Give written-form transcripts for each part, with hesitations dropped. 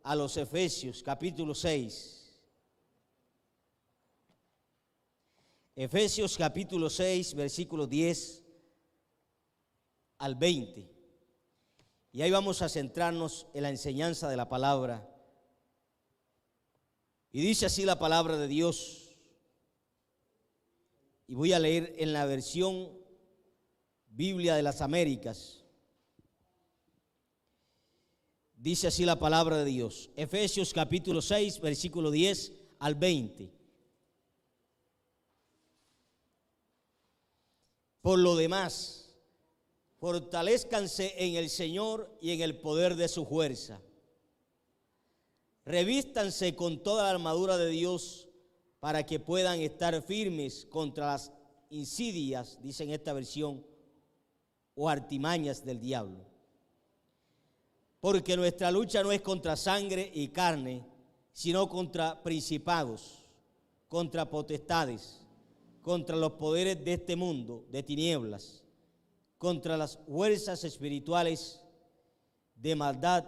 a los Efesios, capítulo 6. Efesios, capítulo 6, versículos 10 al 20. Y ahí vamos a centrarnos en la enseñanza de la palabra. Y dice así la palabra de Dios. Y voy a leer en la versión Biblia de las Américas. Dice así la palabra de Dios. Efesios capítulo 6, versículo 10 al 20. Por lo demás, fortalezcanse en el Señor y en el poder de su fuerza. Revístanse con toda la armadura de Dios para que puedan estar firmes contra las insidias, dice en esta versión, o artimañas del diablo. Porque nuestra lucha no es contra sangre y carne, sino contra principados, contra potestades, contra los poderes de este mundo de tinieblas, contra las fuerzas espirituales de maldad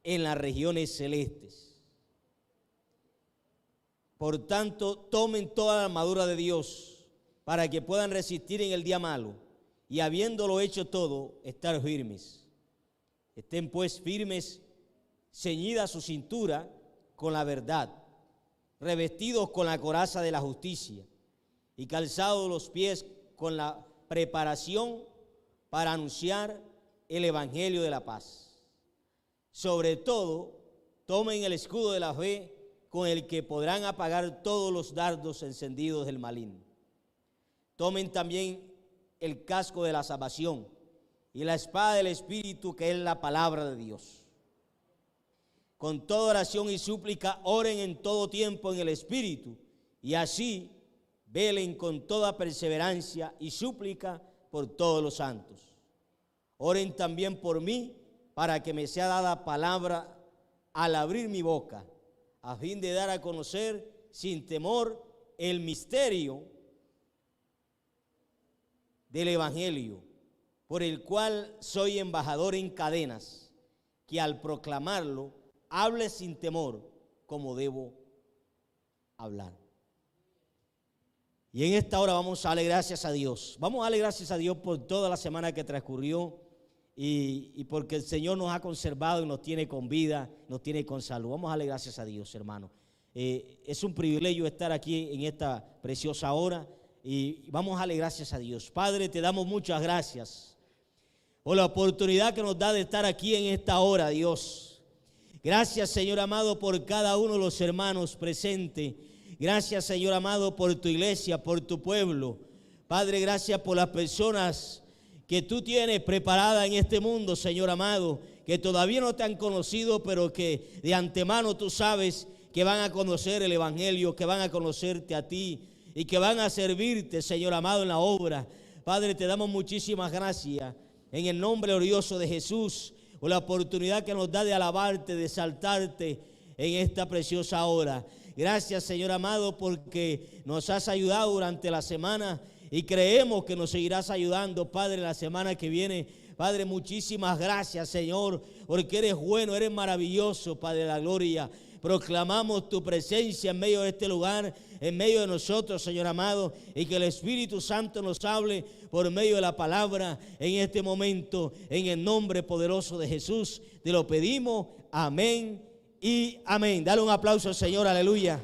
en las regiones celestes. Por tanto, tomen toda la armadura de Dios para que puedan resistir en el día malo y habiéndolo hecho todo, estar firmes. Estén pues firmes, ceñida su cintura con la verdad, revestidos con la coraza de la justicia y calzados los pies con la preparación para anunciar el evangelio de la paz. Sobre todo, tomen el escudo de la fe con el que podrán apagar todos los dardos encendidos del maligno. Tomen también el casco de la salvación y la espada del Espíritu, que es la palabra de Dios. Con toda oración y súplica, oren en todo tiempo en el Espíritu, y así velen con toda perseverancia y súplica por todos los santos. Oren también por mí, para que me sea dada palabra al abrir mi boca, a fin de dar a conocer sin temor el misterio del Evangelio, por el cual soy embajador en cadenas, que al proclamarlo hable sin temor como debo hablar. Y en esta hora vamos a darle gracias a Dios. Vamos a darle gracias a Dios por toda la semana que transcurrió y porque el Señor nos ha conservado y nos tiene con vida, nos tiene con salud. Vamos a darle gracias a Dios, hermano. Es un privilegio estar aquí en esta preciosa hora y vamos a darle gracias a Dios. Padre, te damos muchas gracias por la oportunidad que nos da de estar aquí en esta hora, Dios. Gracias, Señor amado, por cada uno de los hermanos presentes. Gracias, Señor amado, por tu iglesia, por tu pueblo. Padre, gracias por las personas que tú tienes preparadas en este mundo, Señor amado, que todavía no te han conocido, pero que de antemano tú sabes que van a conocer el Evangelio, que van a conocerte a ti y que van a servirte, Señor amado, en la obra. Padre, te damos muchísimas gracias en el nombre glorioso de Jesús por la oportunidad que nos da de alabarte, de exaltarte en esta preciosa hora. Gracias, Señor amado, porque nos has ayudado durante la semana y creemos que nos seguirás ayudando, Padre, la semana que viene. Padre, muchísimas gracias, Señor, porque eres bueno, eres maravilloso, Padre de la gloria. Proclamamos tu presencia en medio de este lugar, en medio de nosotros, Señor amado, y que el Espíritu Santo nos hable por medio de la palabra en este momento, en el nombre poderoso de Jesús. Te lo pedimos, amén y amén. Dale un aplauso al Señor, aleluya.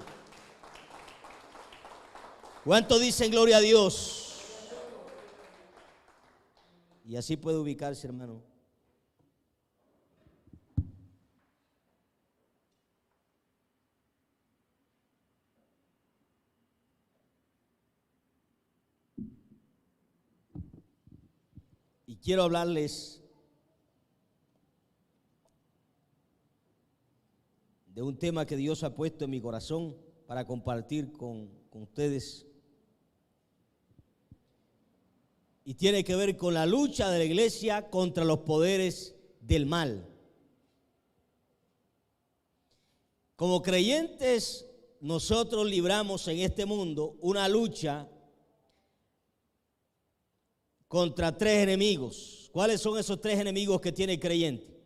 ¿Cuántos dicen gloria a Dios? Y así puede ubicarse, hermano. Y quiero hablarles de un tema que Dios ha puesto en mi corazón para compartir con ustedes. Y tiene que ver con la lucha de la iglesia contra los poderes del mal. Como creyentes, nosotros libramos en este mundo una lucha contra tres enemigos. ¿Cuáles son esos tres enemigos que tiene el creyente?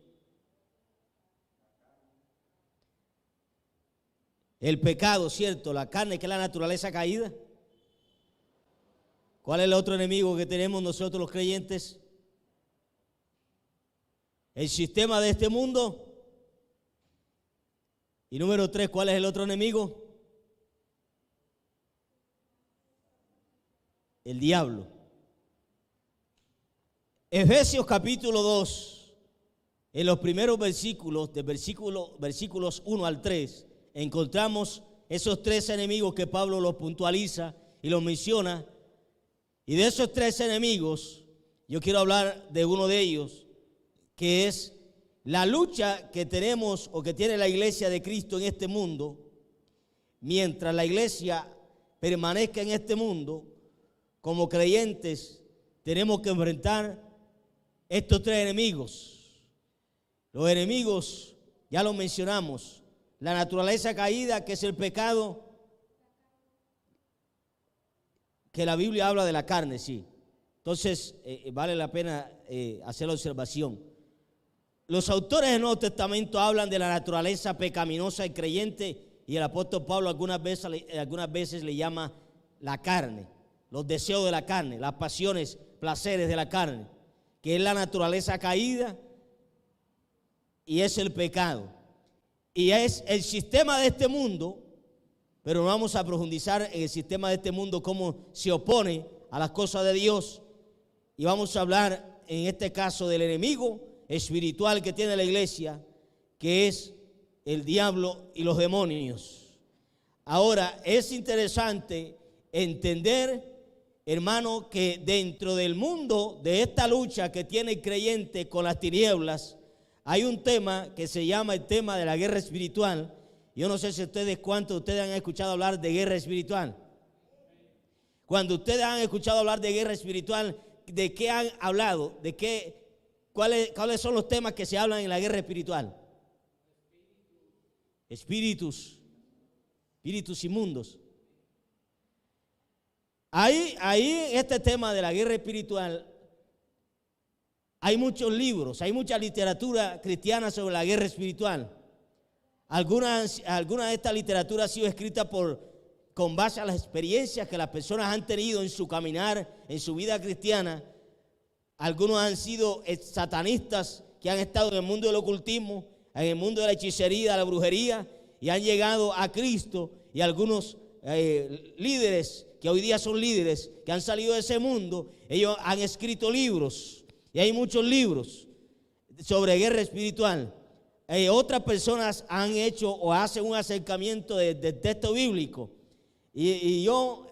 El pecado, ¿cierto? La carne, que es la naturaleza caída. ¿Cuál es el otro enemigo que tenemos nosotros los creyentes? El sistema de este mundo. Y número 3, ¿cuál es el otro enemigo? El diablo. Efesios capítulo 2, en los primeros versículos, versículos 1 al 3, encontramos esos 3 enemigos que Pablo los puntualiza y los menciona. Y de esos 3 enemigos, yo quiero hablar de uno de ellos, que es la lucha que tenemos o que tiene la iglesia de Cristo en este mundo. Mientras la iglesia permanezca en este mundo, como creyentes, tenemos que enfrentar estos 3 enemigos. Los enemigos, ya los mencionamos, la naturaleza caída, que es el pecado, que la Biblia habla de la carne, sí. Entonces, vale la pena hacer la observación. Los autores del Nuevo Testamento hablan de la naturaleza pecaminosa y creyente, y el apóstol Pablo algunas veces le llama la carne, los deseos de la carne, las pasiones, placeres de la carne, que es la naturaleza caída y es el pecado. Y es el sistema de este mundo, pero no vamos a profundizar en el sistema de este mundo, cómo se opone a las cosas de Dios. Y vamos a hablar en este caso del enemigo espiritual que tiene la iglesia, que es el diablo y los demonios. Ahora, es interesante entender, hermano, que dentro del mundo de esta lucha que tiene el creyente con las tinieblas, hay un tema que se llama el tema de la guerra espiritual. Yo no sé si cuántos de ustedes han escuchado hablar de guerra espiritual. Cuando ustedes han escuchado hablar de guerra espiritual, ¿de qué han hablado? ¿Cuáles son los temas que se hablan en la guerra espiritual? Espíritus inmundos. Ahí en este tema de la guerra espiritual hay muchos libros, hay mucha literatura cristiana sobre la guerra espiritual. Alguna de estas literaturas ha sido escrita con base a las experiencias que las personas han tenido en su caminar, en su vida cristiana. Algunos han sido satanistas que han estado en el mundo del ocultismo, en el mundo de la hechicería, de la brujería, y han llegado a Cristo. Y algunos líderes, que hoy día son líderes, que han salido de ese mundo, ellos han escrito libros. Y hay muchos libros sobre guerra espiritual. Otras personas han hecho o hacen un acercamiento del texto bíblico. Y yo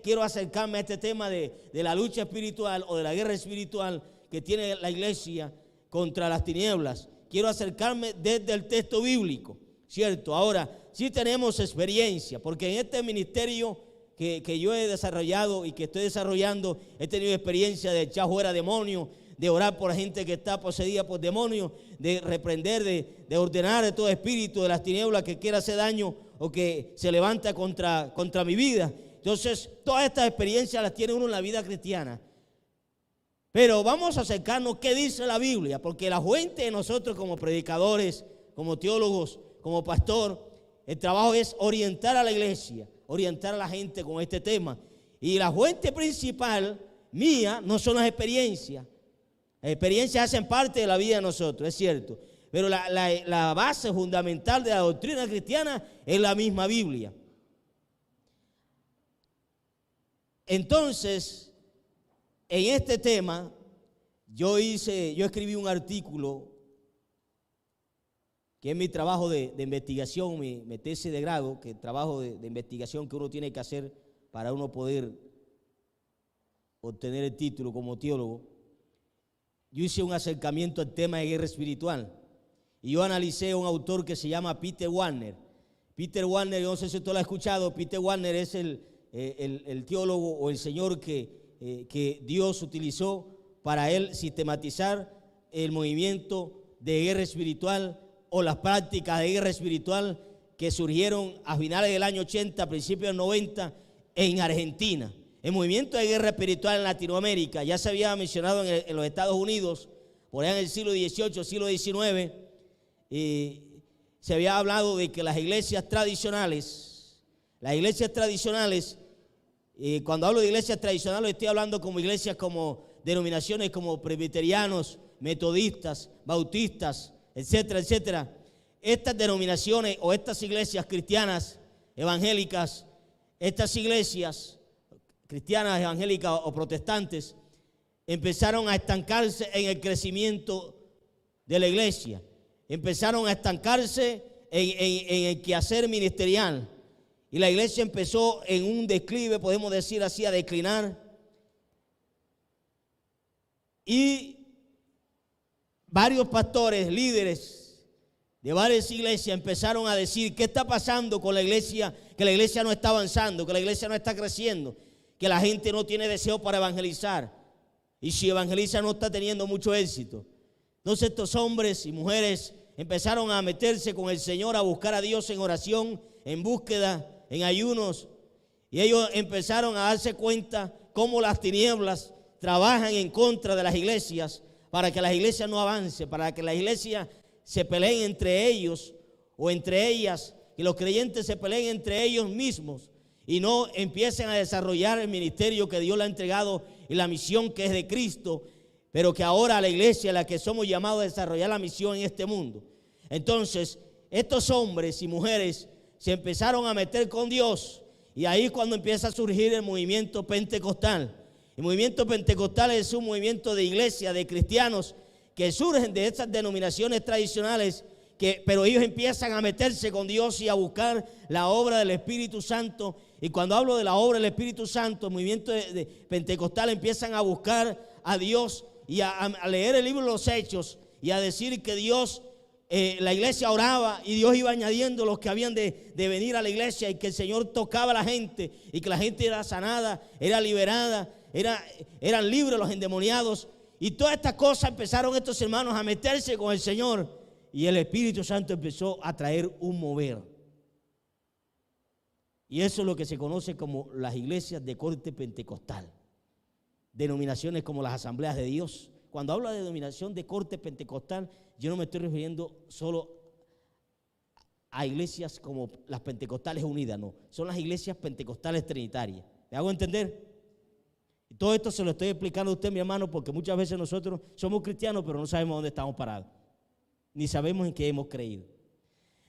quiero acercarme a este tema de la lucha espiritual o de la guerra espiritual que tiene la iglesia contra las tinieblas. Quiero acercarme desde el texto bíblico, ¿cierto? Ahora, sí tenemos experiencia, porque en este ministerio que yo he desarrollado y que estoy desarrollando, he tenido experiencia de echar fuera demonios, de orar por la gente que está poseída por demonios, de reprender, de ordenar de todo espíritu de las tinieblas que quiera hacer daño o que se levanta contra mi vida. Entonces, todas estas experiencias las tiene uno en la vida cristiana. Pero vamos a acercarnos qué dice la Biblia, porque la fuente de nosotros como predicadores, como teólogos, como pastor, el trabajo es orientar a la iglesia, orientar a la gente con este tema. Y la fuente principal mía no son las experiencias. Las experiencias hacen parte de la vida de nosotros, es cierto. Pero la base fundamental de la doctrina cristiana es la misma Biblia. Entonces, en este tema, yo escribí un artículo que es mi trabajo de investigación, mi tesis de grado, que es el trabajo de investigación que uno tiene que hacer para uno poder obtener el título como teólogo. Yo hice un acercamiento al tema de guerra espiritual y yo analicé a un autor que se llama Peter Wagner. Peter Wagner, yo no sé si usted lo ha escuchado. Peter Wagner es el teólogo o el señor que Dios utilizó para él sistematizar el movimiento de guerra espiritual o las prácticas de guerra espiritual que surgieron a finales del año 80, principios del 90 en Argentina. El movimiento de guerra espiritual en Latinoamérica ya se había mencionado en los Estados Unidos, por allá en el siglo XVIII, siglo XIX, se había hablado de que las iglesias tradicionales, cuando hablo de iglesias tradicionales estoy hablando como iglesias como denominaciones como presbiterianos, metodistas, bautistas, etcétera, etcétera. Estas denominaciones o estas iglesias cristianas evangélicas, estas iglesias cristianas evangélicas o protestantes empezaron a estancarse en el crecimiento de la iglesia, empezaron a estancarse en el quehacer ministerial y la iglesia empezó en un declive, podemos decir así, a declinar. Y varios pastores, líderes de varias iglesias empezaron a decir: ¿qué está pasando con la iglesia? Que la iglesia no está avanzando, que la iglesia no está creciendo, que la gente no tiene deseo para evangelizar. Y si evangeliza no está teniendo mucho éxito. Entonces estos hombres y mujeres empezaron a meterse con el Señor, a buscar a Dios en oración, en búsqueda, en ayunos. Y ellos empezaron a darse cuenta cómo las tinieblas trabajan en contra de las iglesias para que las iglesias no avancen, para que las iglesias se peleen entre ellos o entre ellas, que los creyentes se peleen entre ellos mismos y no empiecen a desarrollar el ministerio que Dios le ha entregado y la misión que es de Cristo, pero que ahora la iglesia es la que somos llamados a desarrollar la misión en este mundo. Entonces, estos hombres y mujeres se empezaron a meter con Dios y ahí cuando empieza a surgir el movimiento pentecostal. El movimiento pentecostal es un movimiento de iglesia, de cristianos que surgen de estas denominaciones tradicionales, pero ellos empiezan a meterse con Dios y a buscar la obra del Espíritu Santo. Y cuando hablo de la obra del Espíritu Santo, el movimiento de pentecostal empiezan a buscar a Dios y a leer el libro de los Hechos y a decir que Dios, la iglesia oraba y Dios iba añadiendo los que habían de venir a la iglesia y que el Señor tocaba a la gente y que la gente era sanada, era liberada, eran libres los endemoniados. Y todas estas cosas empezaron estos hermanos a meterse con el Señor y el Espíritu Santo empezó a traer un mover. Y eso es lo que se conoce como las iglesias de corte pentecostal. Denominaciones como las Asambleas de Dios. Cuando hablo de denominación de corte pentecostal, yo no me estoy refiriendo solo a iglesias como las pentecostales unidas, no. Son las iglesias pentecostales trinitarias. ¿Me hago entender? Y todo esto se lo estoy explicando a usted, mi hermano, porque muchas veces nosotros somos cristianos, pero no sabemos dónde estamos parados. Ni sabemos en qué hemos creído.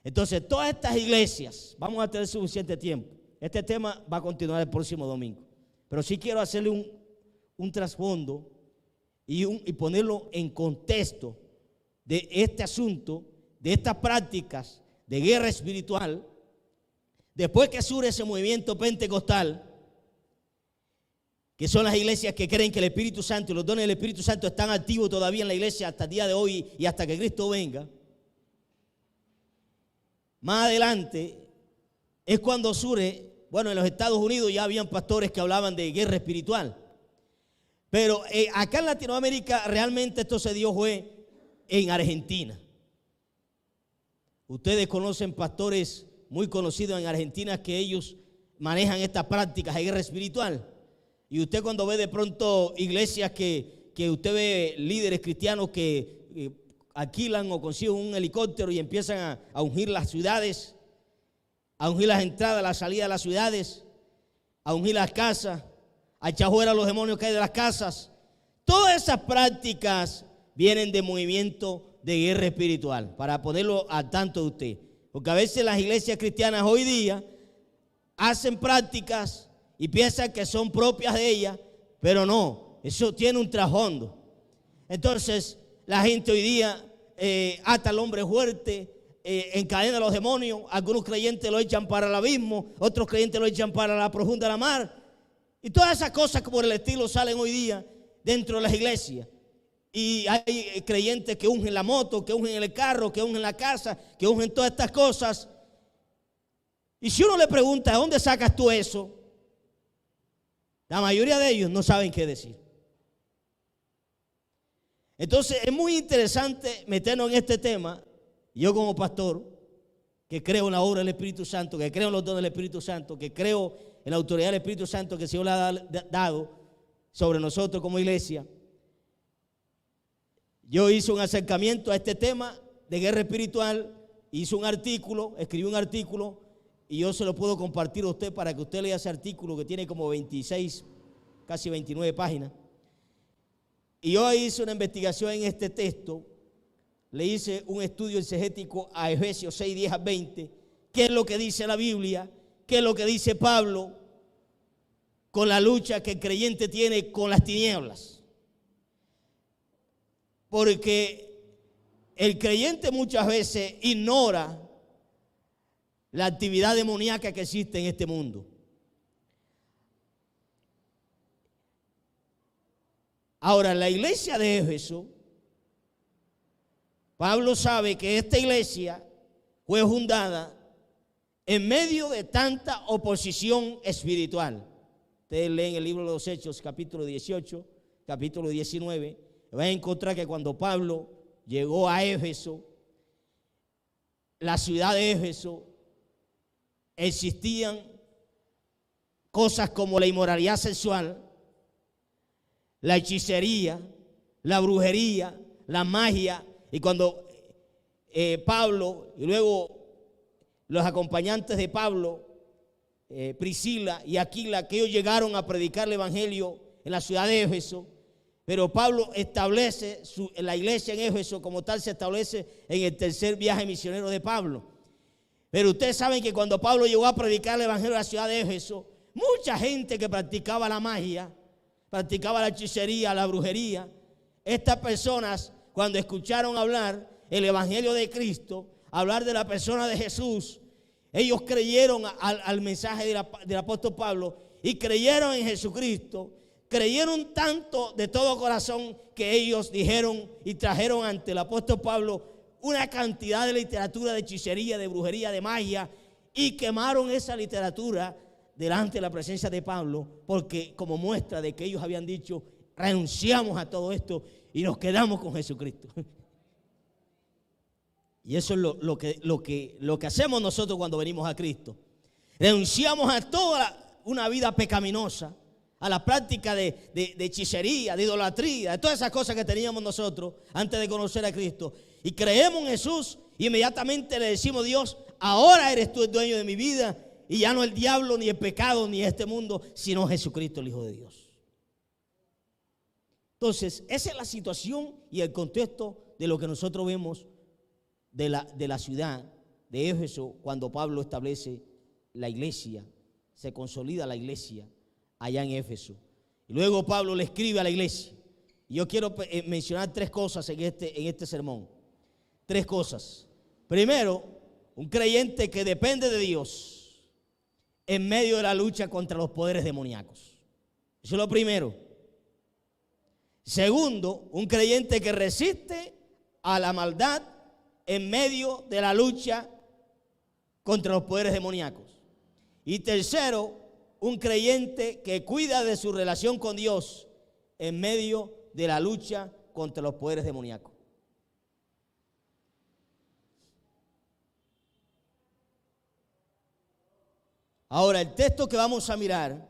Entonces, todas estas iglesias, vamos a tener suficiente tiempo. Este tema va a continuar el próximo domingo. Pero sí quiero hacerle un trasfondo y ponerlo en contexto de este asunto, de estas prácticas de guerra espiritual. Después que surge ese movimiento pentecostal, que son las iglesias que creen que el Espíritu Santo y los dones del Espíritu Santo están activos todavía en la iglesia hasta el día de hoy y hasta que Cristo venga. Más adelante es cuando surge, bueno, en los Estados Unidos ya habían pastores que hablaban de guerra espiritual. Pero acá en Latinoamérica realmente esto se dio fue en Argentina. Ustedes conocen pastores muy conocidos en Argentina que ellos manejan estas prácticas de guerra espiritual. Y usted cuando ve de pronto iglesias que usted ve líderes cristianos que alquilan o consiguen un helicóptero y empiezan a ungir las ciudades, a ungir las entradas, las salidas de las ciudades, a ungir las casas, a echar fuera a los demonios que hay de las casas. Todas esas prácticas vienen de movimiento de guerra espiritual, para ponerlo al tanto de usted. Porque a veces las iglesias cristianas hoy día hacen prácticas y piensan que son propias de ellas, pero no, eso tiene un trasfondo. Entonces, la gente hoy día ata al hombre fuerte, encadena a los demonios, algunos creyentes lo echan para el abismo, otros creyentes lo echan para la profunda de la mar. Y todas esas cosas por el estilo salen hoy día dentro de las iglesias. Y hay creyentes que ungen la moto, que ungen el carro, que ungen la casa, que ungen todas estas cosas. Y si uno le pregunta, ¿de dónde sacas tú eso? La mayoría de ellos no saben qué decir. Entonces es muy interesante meternos en este tema. Yo como pastor, que creo en la obra del Espíritu Santo, que creo en los dones del Espíritu Santo, que creo en la autoridad del Espíritu Santo que el Señor le ha dado sobre nosotros como iglesia, yo hice un acercamiento a este tema de guerra espiritual hizo un artículo, escribió un artículo, y yo se lo puedo compartir a usted para que usted lea ese artículo que tiene como 26, casi 29 páginas. Y yo hice una investigación en este texto, le hice un estudio exegético a Efesios 6, 10 a 20, qué es lo que dice la Biblia, qué es lo que dice Pablo con la lucha que el creyente tiene con las tinieblas. Porque el creyente muchas veces ignora la actividad demoníaca que existe en este mundo. Ahora, la iglesia de Éfeso, Pablo sabe que esta iglesia fue fundada en medio de tanta oposición espiritual. Ustedes leen el libro de los Hechos, capítulo 18, capítulo 19, van a encontrar que cuando Pablo llegó a Éfeso, la ciudad de Éfeso, existían cosas como la inmoralidad sexual, la hechicería, la brujería, la magia. Y cuando Pablo y luego los acompañantes de Pablo, Priscila y Aquila, que ellos llegaron a predicar el evangelio en la ciudad de Éfeso, pero Pablo establece la iglesia en Éfeso como tal, se establece en el tercer viaje misionero de Pablo. Pero ustedes saben que cuando Pablo llegó a predicar el evangelio en la ciudad de Éfeso, mucha gente que practicaba la magia, practicaba la hechicería, la brujería, estas personas cuando escucharon hablar el evangelio de Cristo, hablar de la persona de Jesús, ellos creyeron al mensaje del apóstol Pablo y creyeron en Jesucristo. Creyeron tanto de todo corazón que ellos dijeron y trajeron ante el apóstol Pablo una cantidad de literatura de hechicería, de brujería, de magia, y quemaron esa literatura delante de la presencia de Pablo, porque como muestra de que ellos habían dicho, renunciamos a todo esto y nos quedamos con Jesucristo. Y eso es lo que hacemos nosotros cuando venimos a Cristo. Renunciamos a toda una vida pecaminosa, a la práctica de hechicería, de idolatría, de todas esas cosas que teníamos nosotros antes de conocer a Cristo. Y creemos en Jesús, y inmediatamente le decimos: Dios, ahora eres tú el dueño de mi vida, y ya no el diablo, ni el pecado, ni este mundo, sino Jesucristo, el Hijo de Dios. Entonces, esa es la situación y el contexto de lo que nosotros vemos de la ciudad de Éfeso cuando Pablo establece la iglesia, se consolida la iglesia allá en Éfeso. Y luego Pablo le escribe a la iglesia. Y yo quiero mencionar tres cosas en este sermón. Tres cosas. Primero, un creyente que depende de Dios en medio de la lucha contra los poderes demoníacos. Eso es lo primero. Segundo, un creyente que resiste a la maldad en medio de la lucha contra los poderes demoníacos. Y tercero, un creyente que cuida de su relación con Dios en medio de la lucha contra los poderes demoníacos. Ahora, el texto que vamos a mirar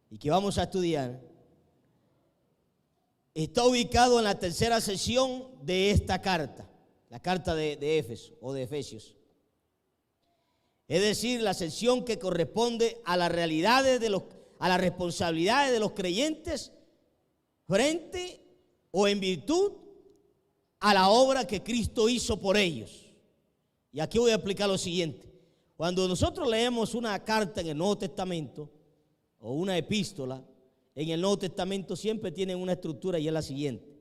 y que vamos a estudiar está ubicado en la tercera sección de esta carta, la carta de Éfeso o de Efesios. Es decir, la sección que corresponde a las realidades a las responsabilidades de los creyentes frente o en virtud a la obra que Cristo hizo por ellos. Y aquí voy a explicar lo siguiente. Cuando nosotros leemos una carta en el Nuevo Testamento o una epístola, en el Nuevo Testamento siempre tienen una estructura y es la siguiente: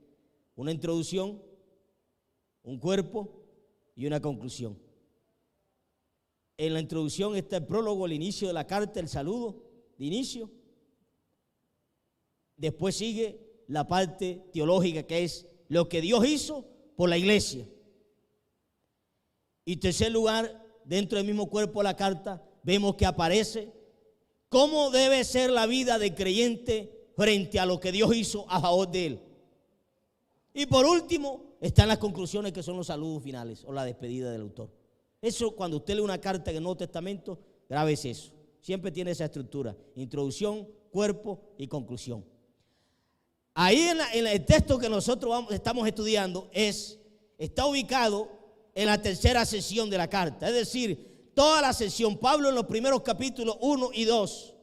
una introducción, un cuerpo y una conclusión. En la introducción está el prólogo, el inicio de la carta, el saludo de inicio. Después sigue la parte teológica, que es lo que Dios hizo por la iglesia. Y en tercer lugar, dentro del mismo cuerpo de la carta, vemos que aparece cómo debe ser la vida del creyente frente a lo que Dios hizo a favor de él. Y por último, están las conclusiones, que son los saludos finales o la despedida del autor. Eso, cuando usted lee una carta en el Nuevo Testamento, grábese eso. Siempre tiene esa estructura: introducción, cuerpo y conclusión. Ahí en el texto que nosotros estamos estudiando está ubicado en la tercera sesión de la carta. Es decir, toda la sesión, Pablo en los primeros capítulos 1 y 2,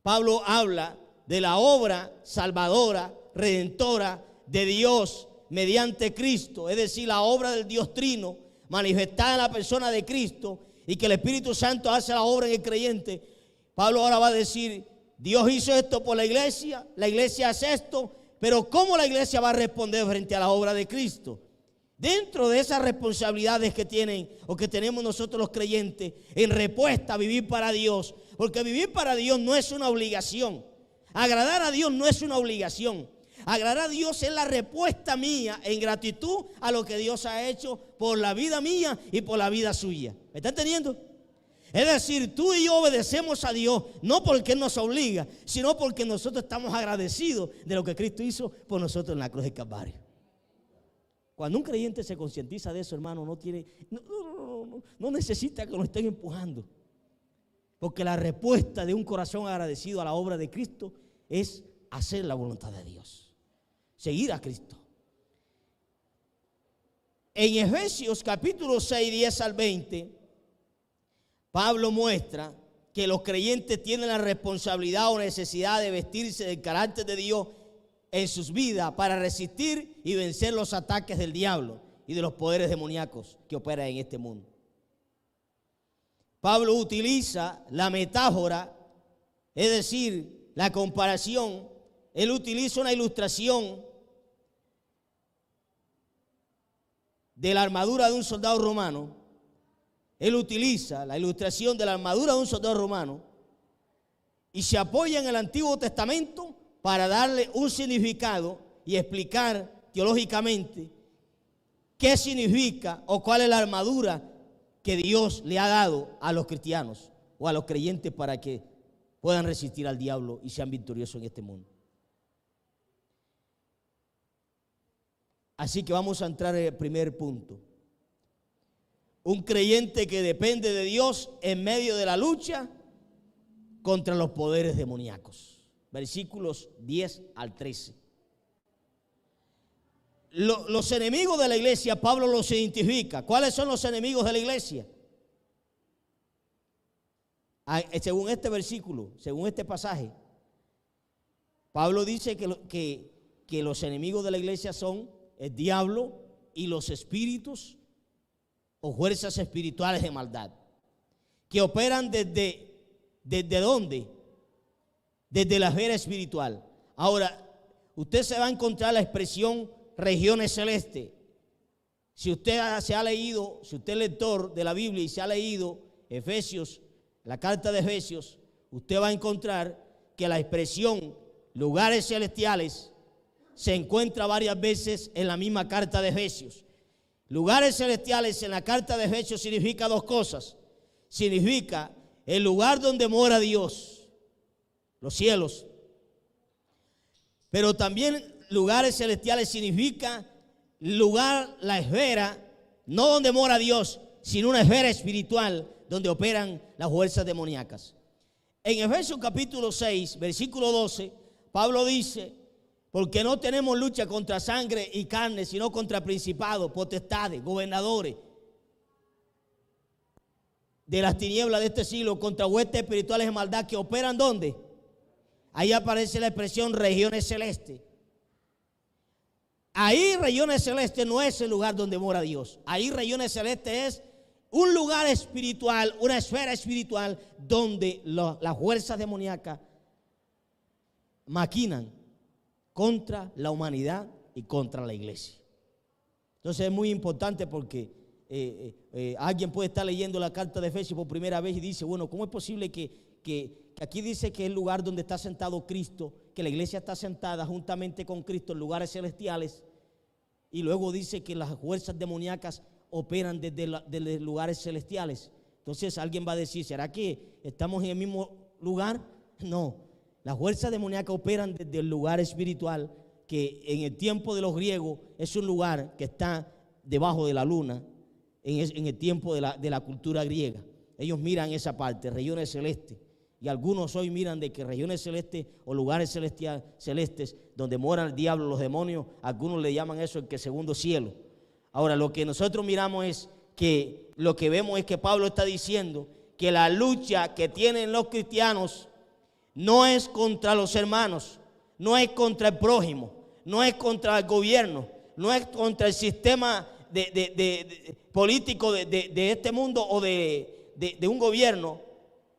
Pablo habla de la obra salvadora, redentora de Dios mediante Cristo. Es decir, la obra del Dios Trino manifestada en la persona de Cristo y que el Espíritu Santo hace la obra en el creyente. Pablo ahora va a decir, Dios hizo esto por la iglesia hace esto, pero ¿cómo la iglesia va a responder frente a la obra de Cristo? Dentro de esas responsabilidades que tienen o que tenemos nosotros los creyentes en respuesta a vivir para Dios, porque vivir para Dios no es una obligación, agradar a Dios no es una obligación, agradar a Dios es la respuesta mía en gratitud a lo que Dios ha hecho por la vida mía y por la vida suya. ¿Me está entendiendo? Es decir, tú y yo obedecemos a Dios no porque Él nos obliga, sino porque nosotros estamos agradecidos de lo que Cristo hizo por nosotros en la cruz del Calvario. Cuando un creyente se concientiza de eso, hermano, no necesita que lo estén empujando. Porque la respuesta de un corazón agradecido a la obra de Cristo es hacer la voluntad de Dios, seguir a Cristo. En Efesios capítulo 6, 10 al 20, Pablo muestra que los creyentes tienen la responsabilidad o necesidad de vestirse del carácter de Dios en sus vidas para resistir y vencer los ataques del diablo y de los poderes demoníacos que operan en este mundo. Pablo utiliza la metáfora, es decir, la comparación. Él utiliza una ilustración de la armadura de un soldado romano. Él utiliza la ilustración de la armadura de un soldado romano y se apoya en el Antiguo Testamento para darle un significado y explicar teológicamente qué significa o cuál es la armadura que Dios le ha dado a los cristianos o a los creyentes para que puedan resistir al diablo y sean victoriosos en este mundo. Así que vamos a entrar en el primer punto. Un creyente que depende de Dios en medio de la lucha contra los poderes demoníacos. Versículos 10 al 13. Los enemigos de la iglesia, Pablo los identifica. ¿Cuáles son los enemigos de la iglesia? Según este versículo, según este pasaje, Pablo dice que los enemigos de la iglesia son el diablo y los espíritus o fuerzas espirituales de maldad, que operan ¿desde dónde? Desde la esfera espiritual. Ahora, usted se va a encontrar la expresión regiones celestes. Si usted se ha leído, si usted es lector de la Biblia y se ha leído Efesios, la carta de Efesios, usted va a encontrar que la expresión lugares celestiales se encuentra varias veces en la misma carta de Efesios. Lugares celestiales en la carta de Efesios significa dos cosas. Significa el lugar donde mora Dios, los cielos. Pero también lugares celestiales significa lugar, la esfera, no donde mora Dios, sino una esfera espiritual donde operan las fuerzas demoníacas. En Efesios capítulo 6, versículo 12, Pablo dice: porque no tenemos lucha contra sangre y carne, sino contra principados, potestades, gobernadores de las tinieblas de este siglo, contra huestes espirituales de maldad que operan ¿dónde? Ahí aparece la expresión regiones celestes. Ahí regiones celestes no es el lugar donde mora Dios. Ahí regiones celestes es un lugar espiritual, una esfera espiritual donde las fuerzas demoníacas maquinan contra la humanidad y contra la iglesia. Entonces es muy importante porque alguien puede estar leyendo la carta de Efesios por primera vez y dice: bueno, ¿cómo es posible que aquí dice que es el lugar donde está sentado Cristo, que la iglesia está sentada juntamente con Cristo en lugares celestiales, y luego dice que las fuerzas demoníacas operan desde lugares celestiales? Entonces alguien va a decir: ¿será que estamos en el mismo lugar? No. Las fuerzas demoníacas operan desde el lugar espiritual, que en el tiempo de los griegos es un lugar que está debajo de la luna, en el tiempo de la cultura griega. Ellos miran esa parte, regiones celestes. Y algunos hoy miran de que regiones celestes o lugares celestes donde moran el diablo, los demonios, algunos le llaman eso el que segundo cielo. Ahora, lo que nosotros miramos es que lo que vemos es que Pablo está diciendo que la lucha que tienen los cristianos no es contra los hermanos, no es contra el prójimo, no es contra el gobierno, no es contra el sistema político de este mundo o de un gobierno.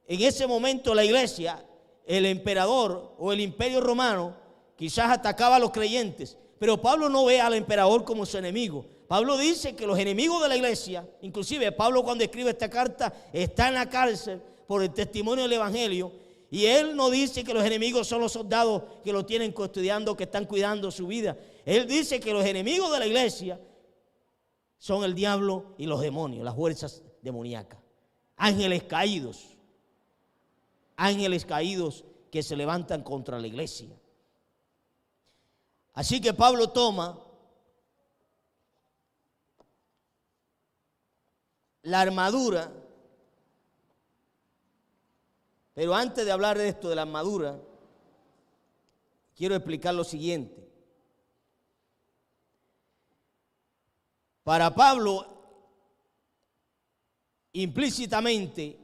En ese momento la iglesia, el emperador o el imperio romano quizás atacaba a los creyentes, pero Pablo no ve al emperador como su enemigo. Pablo dice que los enemigos de la iglesia, inclusive Pablo cuando escribe esta carta está en la cárcel por el testimonio del evangelio, y él no dice que los enemigos son los soldados que lo tienen custodiando, que están cuidando su vida. Él dice que los enemigos de la iglesia son el diablo y los demonios, las fuerzas demoníacas, ángeles caídos que se levantan contra la iglesia. Así que Pablo toma la armadura, pero antes de hablar de esto, de la armadura, quiero explicar lo siguiente. Para Pablo, implícitamente,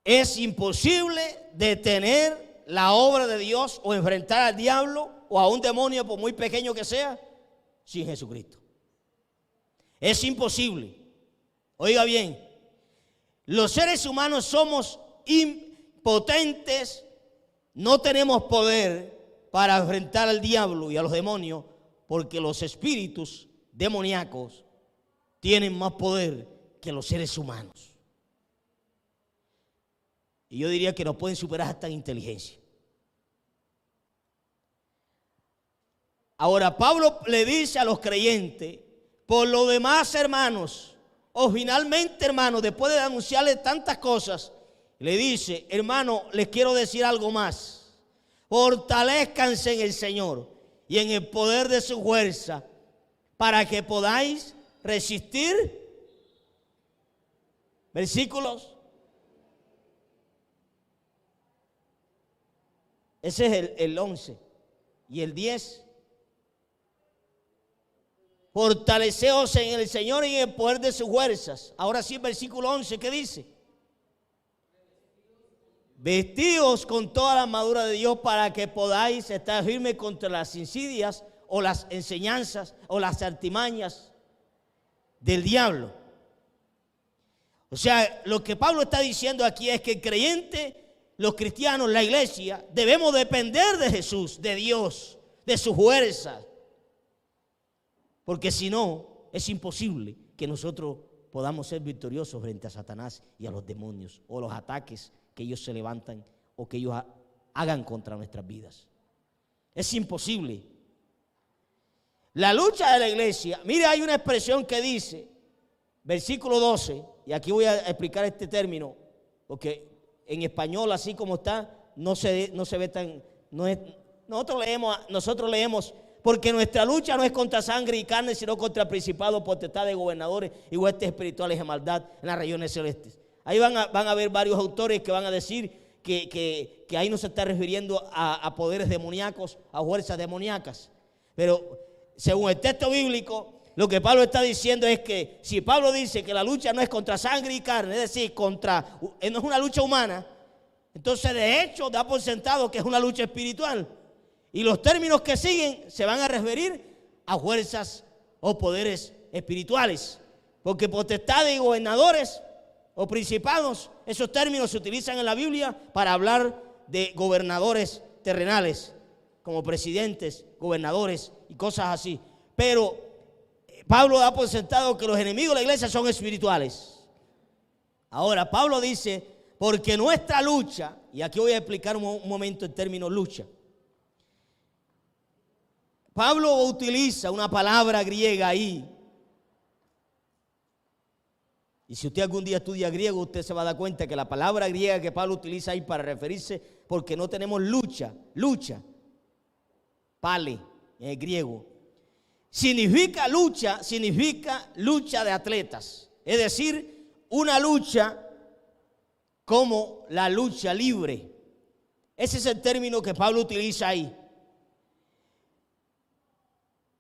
es imposible detener la obra de Dios o enfrentar al diablo o a un demonio, por muy pequeño que sea, sin Jesucristo. Es imposible. Oiga bien, los seres humanos somos impotentes, no tenemos poder para enfrentar al diablo y a los demonios, porque los espíritus demoníacos tienen más poder que los seres humanos. Y yo diría que nos pueden superar hasta en inteligencia. Ahora Pablo le dice a los creyentes, por lo demás, hermanos, o finalmente, hermanos, después de anunciarles tantas cosas, le dice, hermano, les quiero decir algo más. Fortalezcanse en el Señor y en el poder de su fuerza, para que podáis resistir. Versículos. Ese es el 11. Y el 10. Fortaleceos en el Señor y en el poder de sus fuerzas. Ahora sí, versículo 11, ¿qué dice? Vestíos con toda la armadura de Dios para que podáis estar firmes contra las insidias o las enseñanzas o las artimañas del diablo. O sea, lo que Pablo está diciendo aquí es que el creyente, los cristianos, la iglesia, debemos depender de Jesús, de Dios, de su fuerza. Porque si no, es imposible que nosotros podamos ser victoriosos frente a Satanás y a los demonios o los ataques que ellos se levantan o que ellos hagan contra nuestras vidas. Es imposible. La lucha de la iglesia, mire, hay una expresión que dice, versículo 12, y aquí voy a explicar este término, porque en español así como está, no se ve tan, nosotros leemos, porque nuestra lucha no es contra sangre y carne, sino contra principados, potestades, gobernadores y huestes espirituales de maldad en las regiones celestes. Ahí van a ver varios autores que van a decir que ahí no se está refiriendo a poderes demoníacos, a fuerzas demoníacas. Pero según el texto bíblico, lo que Pablo está diciendo es que si Pablo dice que la lucha no es contra sangre y carne, es decir, no es una lucha humana, entonces de hecho da por sentado que es una lucha espiritual. Y los términos que siguen se van a referir a fuerzas o poderes espirituales. Porque potestades y gobernadores o principados, esos términos se utilizan en la Biblia para hablar de gobernadores terrenales, como presidentes, gobernadores y cosas así. Pero Pablo da por sentado que los enemigos de la iglesia son espirituales. Ahora, Pablo dice, porque nuestra lucha, y aquí voy a explicar un momento el término lucha. Pablo utiliza una palabra griega ahí. Y si usted algún día estudia griego, usted se va a dar cuenta que la palabra griega que Pablo utiliza ahí para referirse, porque no tenemos lucha, pale en el griego. Significa lucha de atletas. Es decir, una lucha como la lucha libre. Ese es el término que Pablo utiliza ahí.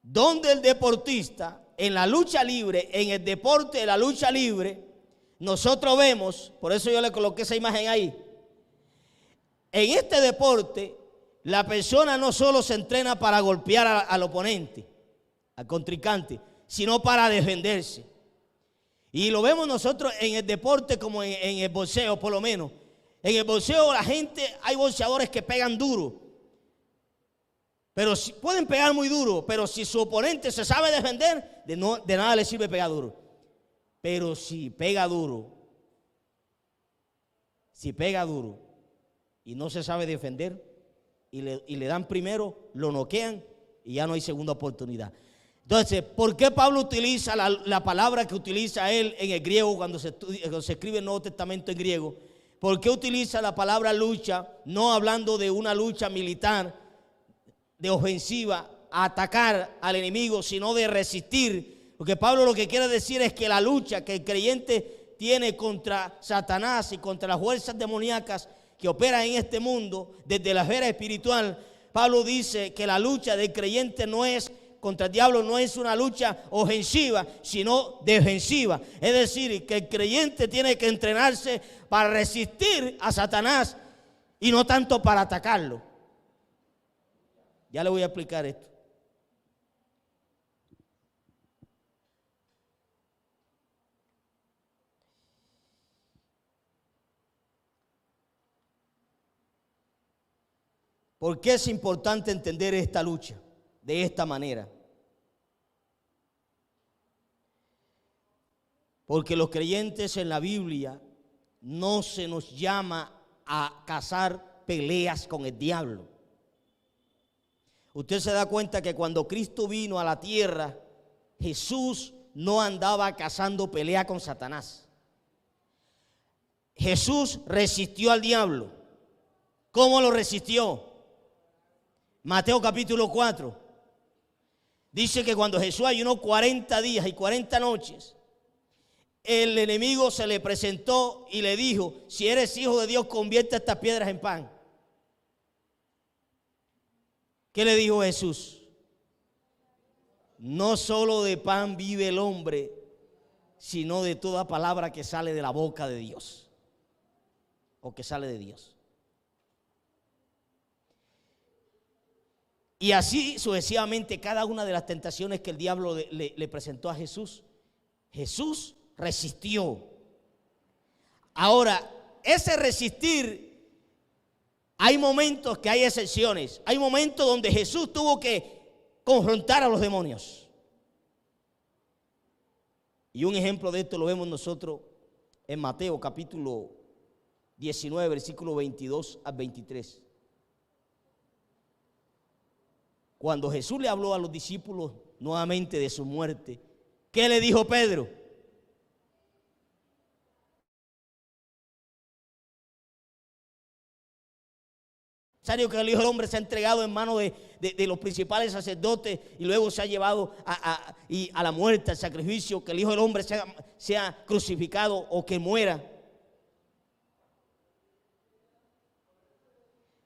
Donde el deportista en la lucha libre, en el deporte de la lucha libre, nosotros vemos, por eso yo le coloqué esa imagen ahí, en este deporte la persona no solo se entrena para golpear al oponente, al contrincante, sino para defenderse. Y lo vemos nosotros en el deporte como en el boxeo, por lo menos. En el boxeo hay boxeadores que pegan duro, pero pueden pegar muy duro, pero si su oponente se sabe defender, de nada le sirve pegar duro. Pero si pega duro y no se sabe defender y le dan primero, lo noquean y ya no hay segunda oportunidad. Entonces, ¿por qué Pablo utiliza la palabra que utiliza él en el griego cuando se escribe el Nuevo Testamento en griego? ¿Por qué utiliza la palabra lucha, no hablando de una lucha militar, de ofensiva, a atacar al enemigo, sino de resistir? Porque Pablo lo que quiere decir es que la lucha que el creyente tiene contra Satanás y contra las fuerzas demoníacas que operan en este mundo, desde la esfera espiritual, Pablo dice que la lucha del creyente contra el diablo no es una lucha ofensiva, sino defensiva. Es decir, que el creyente tiene que entrenarse para resistir a Satanás y no tanto para atacarlo. Ya le voy a explicar esto. ¿Por qué es importante entender esta lucha de esta manera? Porque los creyentes en la Biblia no se nos llama a cazar peleas con el diablo. Usted se da cuenta que cuando Cristo vino a la tierra, Jesús no andaba cazando pelea con Satanás. Jesús resistió al diablo. ¿Cómo lo resistió? Mateo capítulo 4. Dice que cuando Jesús ayunó 40 días y 40 noches, el enemigo se le presentó y le dijo: si eres hijo de Dios, convierte estas piedras en pan. ¿Qué le dijo Jesús? No solo de pan vive el hombre, sino de toda palabra que sale de la boca de Dios, o que sale de Dios. Y así sucesivamente, cada una de las tentaciones que el diablo le presentó a Jesús, Jesús resistió. Ahora, ese resistir, hay momentos que hay excepciones. Hay momentos donde Jesús tuvo que confrontar a los demonios. Y un ejemplo de esto lo vemos nosotros en Mateo capítulo 19, versículo 22 al 23. Cuando Jesús le habló a los discípulos nuevamente de su muerte, ¿qué le dijo Pedro? Necesario que el Hijo del Hombre se ha entregado en manos de los principales sacerdotes y luego se ha llevado a la muerte, al sacrificio, que el Hijo del Hombre sea crucificado o que muera.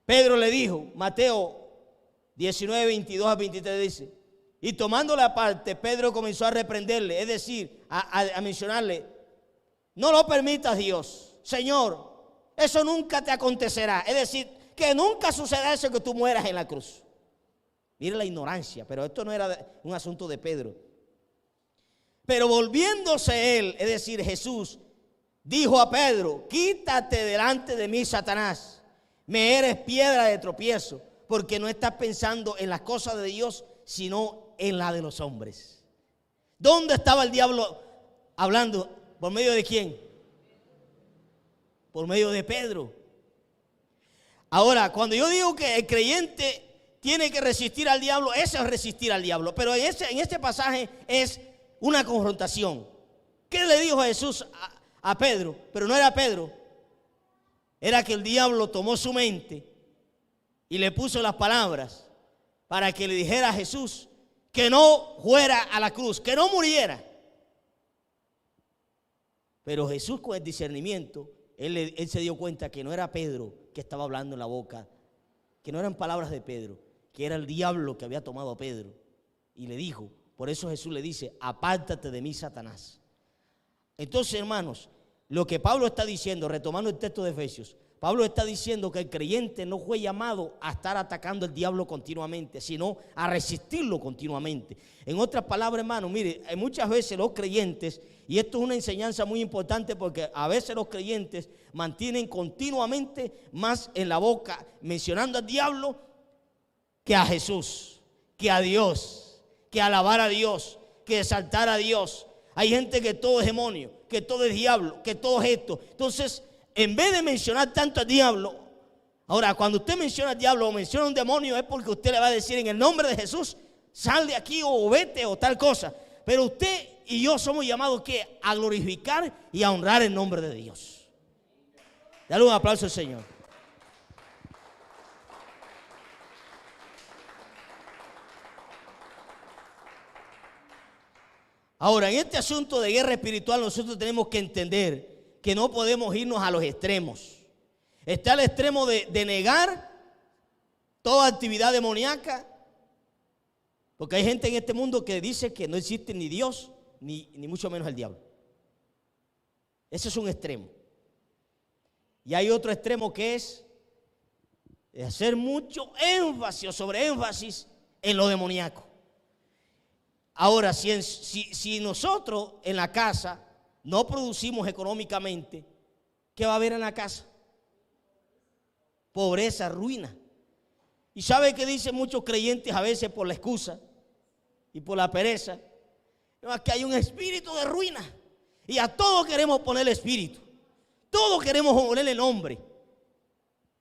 Pedro le dijo, Mateo 19, 22 a 23 dice: y tomándole aparte, Pedro comenzó a reprenderle, es decir, a mencionarle: no lo permitas, Dios, Señor, eso nunca te acontecerá. Es decir, que nunca suceda eso, que tú mueras en la cruz. Mire la ignorancia, pero esto no era un asunto de Pedro. Pero volviéndose él, es decir, Jesús, dijo a Pedro: quítate delante de mí, Satanás, me eres piedra de tropiezo, porque no estás pensando en las cosas de Dios, sino en la de los hombres. ¿Dónde estaba el diablo hablando? ¿Por medio de quién? Por medio de Pedro. Ahora, cuando yo digo que el creyente tiene que resistir al diablo, eso es resistir al diablo. Pero en este pasaje es una confrontación. ¿Qué le dijo Jesús a Pedro? Pero no era Pedro. Era que el diablo tomó su mente y le puso las palabras para que le dijera a Jesús que no fuera a la cruz, que no muriera. Pero Jesús, con el discernimiento, él se dio cuenta que no era Pedro que estaba hablando en la boca, que no eran palabras de Pedro, que era el diablo que había tomado a Pedro. Y le dijo: Por eso Jesús le dice, apártate de mí, Satanás. Entonces, hermanos, lo que Pablo está diciendo, retomando el texto de Efesios, Pablo está diciendo que el creyente no fue llamado a estar atacando al diablo continuamente, sino a resistirlo continuamente. En otras palabras, hermanos, mire, muchas veces los creyentes, y esto es una enseñanza muy importante porque a veces los creyentes mantienen continuamente más en la boca mencionando al diablo que a Jesús, que a Dios, que alabar a Dios, que exaltar a Dios. Hay gente que todo es demonio, que todo es diablo, que todo es esto. Entonces, en vez de mencionar tanto al diablo, ahora cuando usted menciona al diablo o menciona un demonio es porque usted le va a decir en el nombre de Jesús, sal de aquí o vete o tal cosa. Pero usted y yo somos llamados ¿qué? A glorificar y a honrar el nombre de Dios. Dale un aplauso al Señor. Ahora, en este asunto de guerra espiritual nosotros tenemos que entender que no podemos irnos a los extremos. Está el extremo de negar toda actividad demoníaca, porque hay gente en este mundo que dice que no existe ni Dios, ni mucho menos el diablo. Ese es un extremo. Y hay otro extremo que es hacer mucho énfasis o sobreénfasis en lo demoníaco. Ahora, si nosotros en la casa no producimos económicamente, ¿qué va a haber en la casa? Pobreza, ruina. ¿Y sabe qué dicen muchos creyentes a veces por la excusa y por la pereza? Es que hay un espíritu de ruina y a todo queremos ponerle espíritu. Todo queremos ponerle nombre.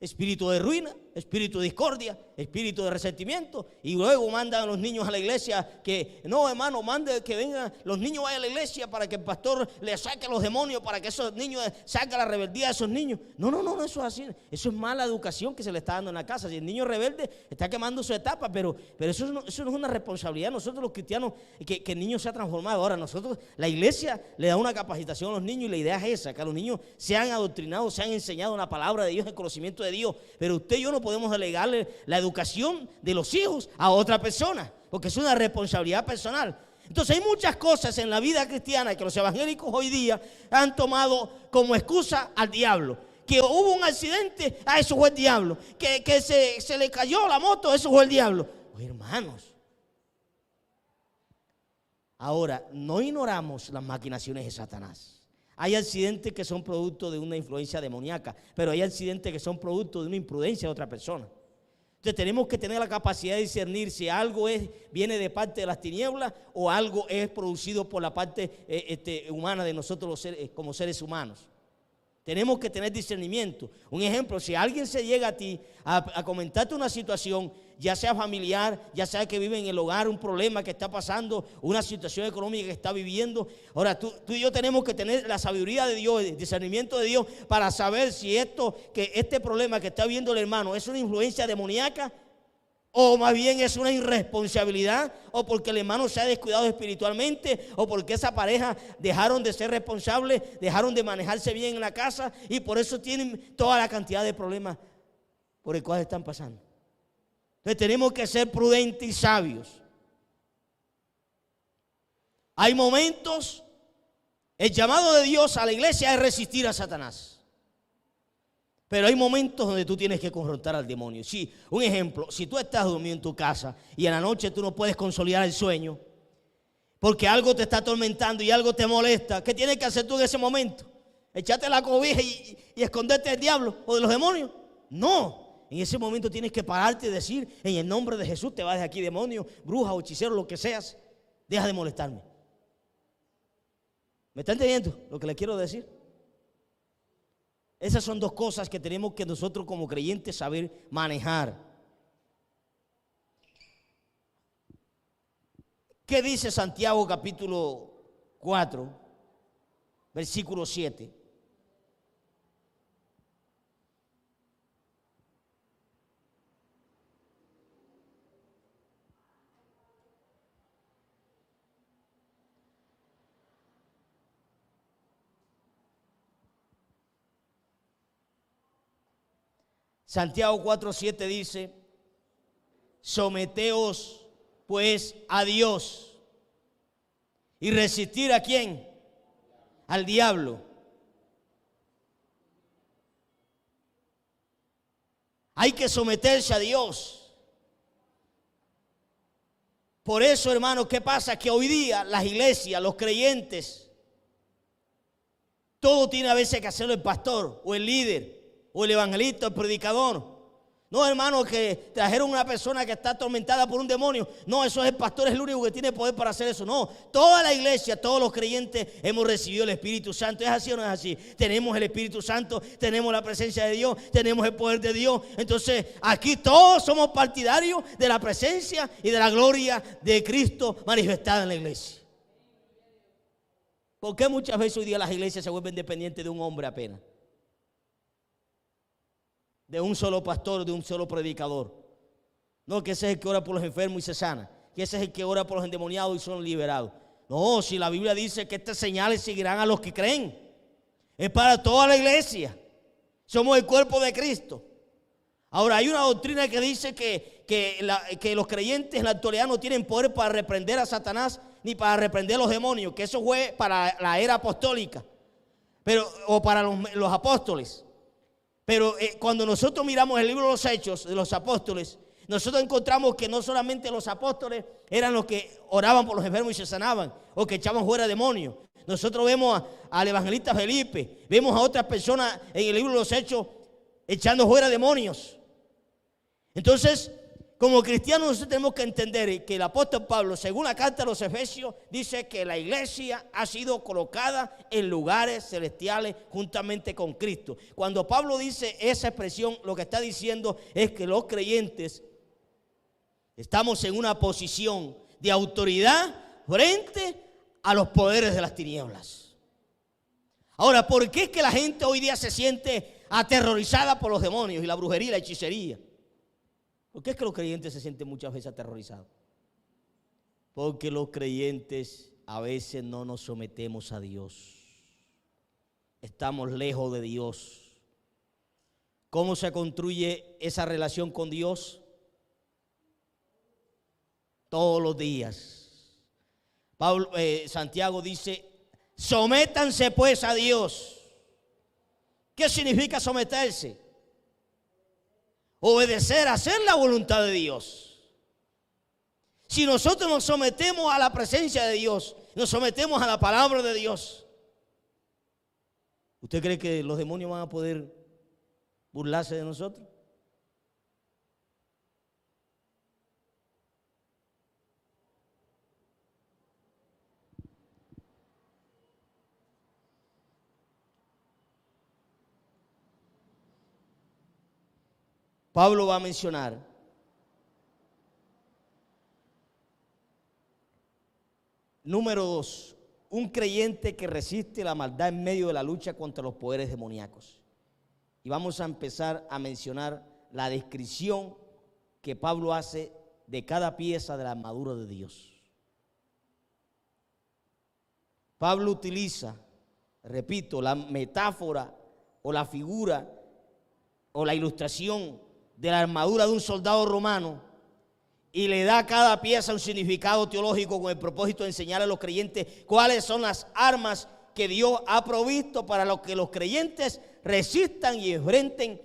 Espíritu de ruina, espíritu de discordia, espíritu de resentimiento. Y luego mandan a los niños a la iglesia que, no hermano, mande que vengan, los niños vayan a la iglesia para que el pastor les saque a los demonios, para que esos niños saquen la rebeldía de esos niños. No, eso es así. Eso es mala educación que se le está dando en la casa. Si el niño rebelde está quemando su etapa, pero eso no es una responsabilidad. Nosotros los cristianos, que el niño se ha transformado. Ahora nosotros, la iglesia le da una capacitación a los niños y la idea es esa, que a los niños sean adoctrinados, sean enseñados la palabra de Dios, el conocimiento de Dios. Pero usted y yo no podemos delegarle la educación de los hijos a otra persona, porque es una responsabilidad personal. Entonces hay muchas cosas en la vida cristiana que los evangélicos hoy día han tomado como excusa al diablo. Que hubo un accidente, eso fue el diablo. Que se le cayó la moto, eso fue el diablo. Oye, hermanos, ahora no ignoramos las maquinaciones de Satanás. Hay accidentes que son producto de una influencia demoníaca, pero hay accidentes que son producto de una imprudencia de otra persona. Entonces tenemos que tener la capacidad de discernir si algo viene de parte de las tinieblas o algo es producido por la parte humana de nosotros como seres humanos. Tenemos que tener discernimiento. Un ejemplo, si alguien se llega a ti a comentarte una situación, ya sea familiar, ya sea que vive en el hogar, un problema que está pasando, una situación económica que está viviendo. Ahora tú y yo tenemos que tener la sabiduría de Dios, el discernimiento de Dios para saber si este problema que está viviendo el hermano es una influencia demoníaca o más bien es una irresponsabilidad, o porque el hermano se ha descuidado espiritualmente, o porque esa pareja dejaron de ser responsables, dejaron de manejarse bien en la casa y por eso tienen toda la cantidad de problemas por el cual están pasando. Entonces tenemos que ser prudentes y sabios. Hay momentos, el llamado de Dios a la iglesia es resistir a Satanás. Pero hay momentos donde tú tienes que confrontar al demonio. Sí, un ejemplo, si tú estás durmiendo en tu casa y en la noche tú no puedes consolidar el sueño porque algo te está atormentando y algo te molesta, ¿qué tienes que hacer tú en ese momento? ¿Echarte la cobija y esconderte del diablo o de los demonios? No, en ese momento tienes que pararte y decir, en el nombre de Jesús te vas de aquí, demonio, bruja o hechicero, lo que seas, deja de molestarme. ¿Me está entendiendo lo que le quiero decir? Esas son dos cosas que tenemos que nosotros como creyentes saber manejar. ¿Qué dice Santiago capítulo 4, versículo 7? Santiago 4:7 dice, someteos pues a Dios, y resistir ¿a quién? Al diablo. Hay que someterse a Dios. Por eso, hermanos, ¿qué pasa? Que hoy día las iglesias, los creyentes, todo tiene a veces que hacerlo el pastor o el líder o el evangelista o el predicador. No, hermano, que trajeron una persona que está atormentada por un demonio. No, eso es el pastor, es el único que tiene poder para hacer eso. No, toda la iglesia, todos los creyentes hemos recibido el Espíritu Santo. ¿Es así o no es así? Tenemos el Espíritu Santo, tenemos la presencia de Dios, tenemos el poder de Dios. Entonces, aquí todos somos partidarios de la presencia y de la gloria de Cristo manifestada en la iglesia. ¿Por qué muchas veces hoy día las iglesias se vuelven dependientes de un hombre apenas? De un solo pastor, de un solo predicador. No, que ese es el que ora por los enfermos y se sana. Que ese es el que ora por los endemoniados y son liberados. No, si la Biblia dice que estas señales seguirán a los que creen. Es para toda la iglesia. Somos el cuerpo de Cristo. Ahora, hay una doctrina que dice que los creyentes en la actualidad no tienen poder para reprender a Satanás ni para reprender a los demonios. Que eso fue para la era apostólica. O para los apóstoles. Pero cuando nosotros miramos el libro de los Hechos de los apóstoles, nosotros encontramos que no solamente los apóstoles eran los que oraban por los enfermos y se sanaban, o que echaban fuera demonios. Nosotros vemos al evangelista Felipe, vemos a otras personas en el libro de los Hechos echando fuera demonios. Entonces, como cristianos nosotros tenemos que entender que el apóstol Pablo, según la carta a los Efesios, dice que la iglesia ha sido colocada en lugares celestiales juntamente con Cristo. Cuando Pablo dice esa expresión, lo que está diciendo es que los creyentes estamos en una posición de autoridad frente a los poderes de las tinieblas. Ahora, ¿por qué es que la gente hoy día se siente aterrorizada por los demonios y la brujería y la hechicería? ¿Por qué es que los creyentes se sienten muchas veces aterrorizados? Porque los creyentes a veces no nos sometemos a Dios. Estamos lejos de Dios. ¿Cómo se construye esa relación con Dios? Todos los días. Santiago dice, sométanse pues a Dios. ¿Qué significa someterse? Obedecer, hacer la voluntad de Dios. Si nosotros nos sometemos a la presencia de Dios, nos sometemos a la palabra de Dios, ¿usted cree que los demonios van a poder burlarse de nosotros? Pablo va a mencionar número 2, un creyente que resiste la maldad en medio de la lucha contra los poderes demoníacos. Y vamos a empezar a mencionar la descripción que Pablo hace de cada pieza de la armadura de Dios. Pablo utiliza, repito, la metáfora o la figura o la ilustración de la armadura de un soldado romano y le da a cada pieza un significado teológico con el propósito de enseñar a los creyentes cuáles son las armas que Dios ha provisto para que los creyentes resistan y enfrenten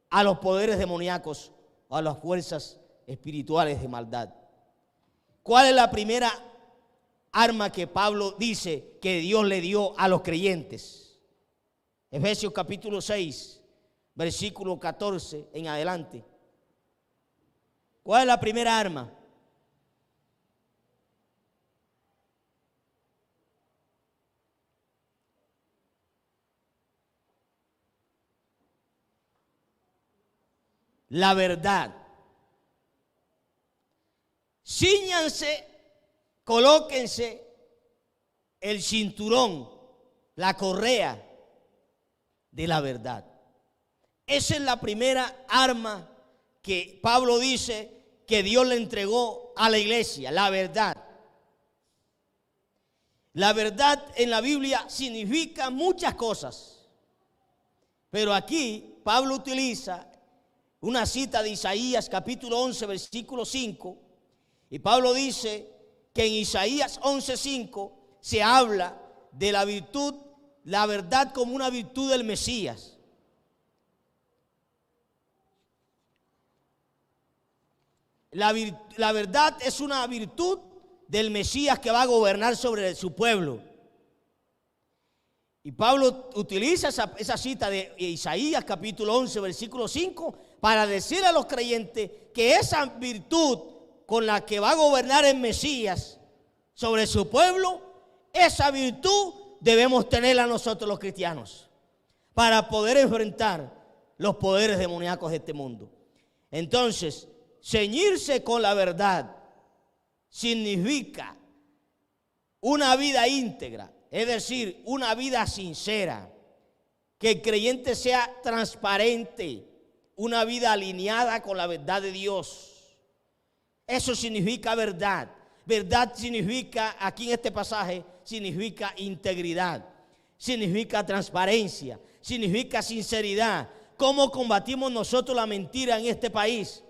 a los poderes demoníacos o a las fuerzas espirituales de maldad. ¿Cuál es la primera arma que Pablo dice que Dios le dio a los creyentes? Efesios capítulo 6. Versículo 14 en adelante. ¿Cuál es la primera arma? La verdad. Cíñanse, colóquense el cinturón, la correa de la verdad. Esa es la primera arma que Pablo dice que Dios le entregó a la iglesia, la verdad. La verdad en la Biblia significa muchas cosas, pero aquí Pablo utiliza una cita de Isaías capítulo 11 versículo 5, y Pablo dice que en Isaías 11:5 se habla de la virtud, la verdad como una virtud del Mesías. La verdad es una virtud del Mesías que va a gobernar sobre su pueblo. Y Pablo utiliza esa cita de Isaías capítulo 11, versículo 5, para decir a los creyentes que esa virtud con la que va a gobernar el Mesías sobre su pueblo, esa virtud debemos tenerla nosotros los cristianos para poder enfrentar los poderes demoníacos de este mundo. Entonces, ceñirse con la verdad significa una vida íntegra, es decir, una vida sincera, que el creyente sea transparente, una vida alineada con la verdad de Dios. Eso significa verdad. Verdad significa, aquí en este pasaje, significa integridad, significa transparencia, significa sinceridad. ¿Cómo combatimos nosotros la mentira en este país?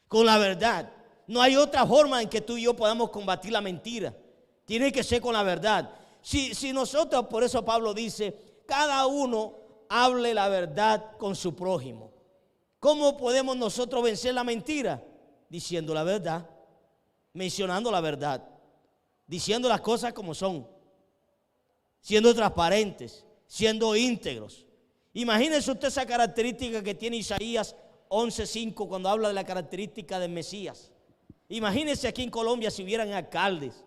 Con la verdad. No hay otra forma en que tú y yo podamos combatir la mentira. Tiene que ser con la verdad. Si nosotros, por eso Pablo dice, cada uno hable la verdad con su prójimo. ¿Cómo podemos nosotros vencer la mentira? Diciendo la verdad, mencionando la verdad, diciendo las cosas como son, siendo transparentes, siendo íntegros. Imagínense usted esa característica que tiene Isaías 11:5 cuando habla de la característica del Mesías. Imagínense aquí en Colombia si hubieran alcaldes,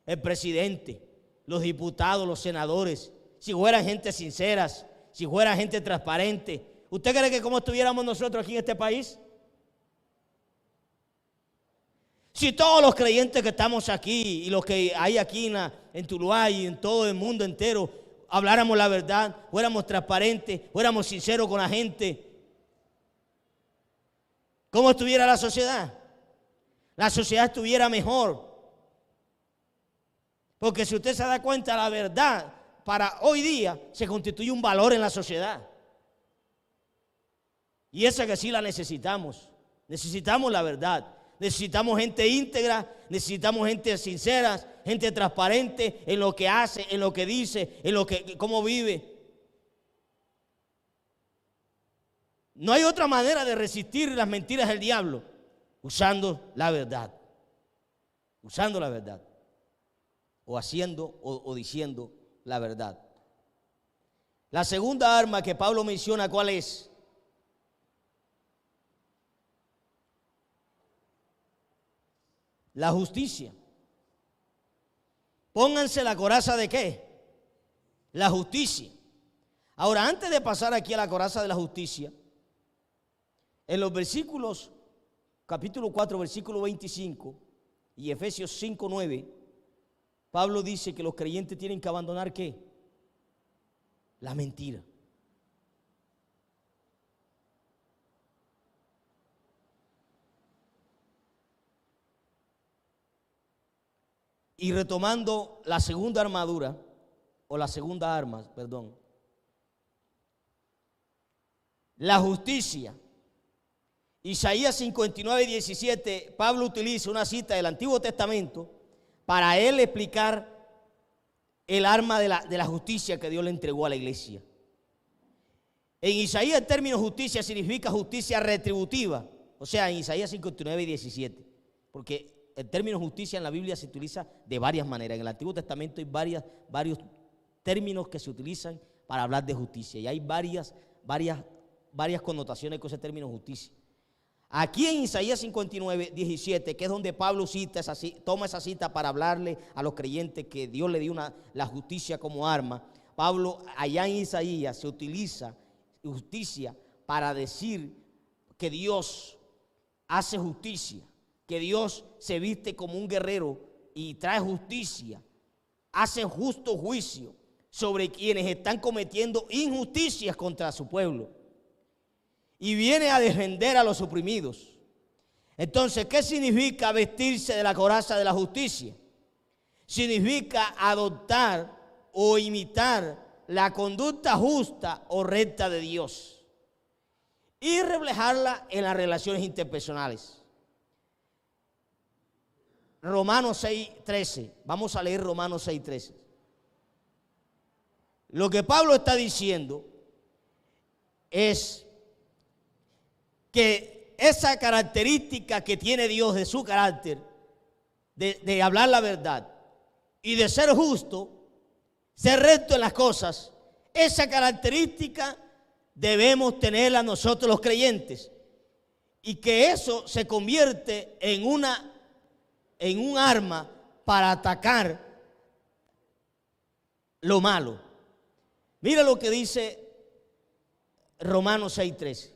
el presidente, los diputados, los senadores, si fueran gente sinceras, si fuera gente transparente. ¿Usted cree que cómo estuviéramos nosotros aquí en este país? Si todos los creyentes que estamos aquí y los que hay aquí en Tuluá y en todo el mundo entero habláramos la verdad, fuéramos transparentes, fuéramos sinceros con la gente, ¿cómo estuviera la sociedad? La sociedad estuviera mejor. Porque si usted se da cuenta, la verdad para hoy día se constituye un valor en la sociedad. Y esa que sí la necesitamos. Necesitamos la verdad. Necesitamos gente íntegra, necesitamos gente sincera, gente transparente en lo que hace, en lo que dice, cómo vive. No hay otra manera de resistir las mentiras del diablo usando la verdad. Usando la verdad. O haciendo o diciendo la verdad. La segunda arma que Pablo menciona, ¿cuál es? La justicia. Pónganse la coraza de ¿qué? La justicia. Ahora, antes de pasar aquí a la coraza de la justicia, en los versículos, capítulo 4, versículo 25 y Efesios 5, 9, Pablo dice que los creyentes tienen que abandonar ¿qué? La mentira. Y retomando la segunda armadura, o la segunda arma, perdón, la justicia. Isaías 59, 17, Pablo utiliza una cita del Antiguo Testamento para él explicar el arma de la justicia que Dios le entregó a la iglesia. En Isaías el término justicia significa justicia retributiva, o sea, en Isaías 59, 17, porque el término justicia en la Biblia se utiliza de varias maneras. En el Antiguo Testamento hay varios términos que se utilizan para hablar de justicia. Y hay varias connotaciones con ese término justicia. Aquí en Isaías 59, 17, que es donde Pablo toma esa cita para hablarle a los creyentes que Dios le dio la justicia como arma. Pablo, allá en Isaías, se utiliza justicia para decir que Dios hace justicia. Que Dios se viste como un guerrero y trae justicia, hace justo juicio sobre quienes están cometiendo injusticias contra su pueblo y viene a defender a los oprimidos. Entonces, ¿qué significa vestirse de la coraza de la justicia? Significa adoptar o imitar la conducta justa o recta de Dios y reflejarla en las relaciones interpersonales. Romanos 6:13. Vamos a leer Romanos 6:13. Lo que Pablo está diciendo es que esa característica que tiene Dios de su carácter, de hablar la verdad y de ser justo, ser recto en las cosas, esa característica debemos tenerla nosotros los creyentes, y que eso se convierte en un arma para atacar lo malo. Mira lo que dice Romanos 6:13.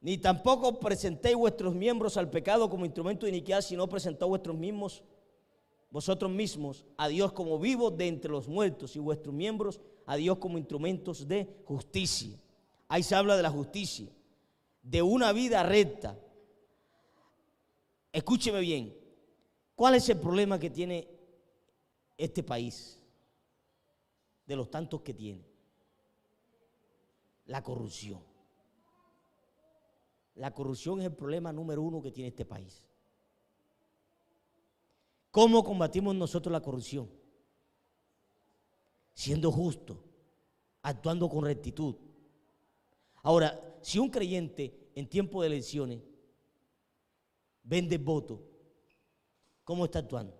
Ni tampoco presentéis vuestros miembros al pecado como instrumento de iniquidad, sino presentad vosotros mismos a Dios como vivos de entre los muertos, y vuestros miembros a Dios como instrumentos de justicia. Ahí se habla de la justicia, de una vida recta. Escúcheme bien, ¿cuál es el problema que tiene este país? De los tantos que tiene. La corrupción. La corrupción es el problema número uno que tiene este país. ¿Cómo combatimos nosotros la corrupción? Siendo justos, actuando con rectitud. Ahora, si un creyente en tiempo de elecciones vende voto, ¿cómo está actuando?